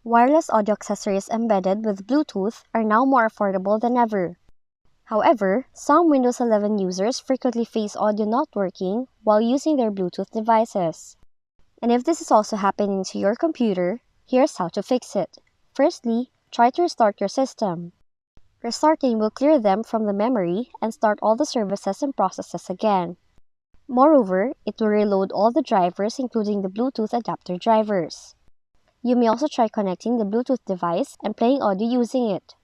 Wireless audio accessories embedded with Bluetooth are now more affordable than ever. However, some Windows 11 users frequently face audio not working while using their Bluetooth devices. And if this is also happening to your computer, here's how to fix it. Firstly, try to restart your system. Restarting will clear them from the memory and start all the services and processes again. Moreover, it will reload all the drivers including the Bluetooth adapter drivers. You may also try connecting the Bluetooth device and playing audio using it.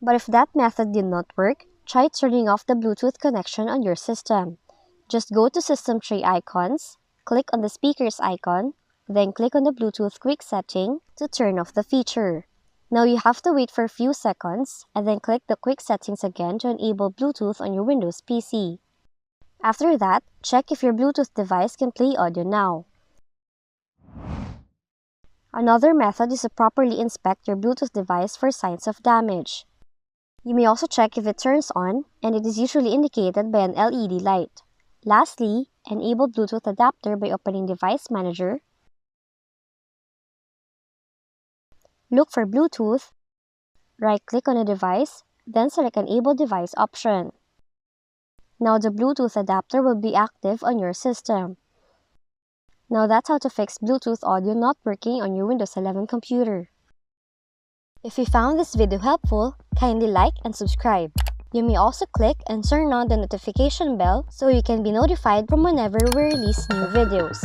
But if that method did not work, try turning off the Bluetooth connection on your system. Just go to System Tray Icons, click on the speakers icon, then click on the Bluetooth quick setting to turn off the feature. Now you have to wait for a few seconds and then click the quick settings again to enable Bluetooth on your Windows PC. After that, check if your Bluetooth device can play audio now. Another method is to properly inspect your Bluetooth device for signs of damage. You may also check if it turns on, and it is usually indicated by an LED light. Lastly, enable Bluetooth adapter by opening Device Manager. Look for Bluetooth, right-click on a device, then select Enable Device option. Now the Bluetooth adapter will be active on your system. Now that's how to fix Bluetooth audio not working on your Windows 11 computer. If you found this video helpful, kindly like and subscribe. You may also click and turn on the notification bell so you can be notified from whenever we release new videos.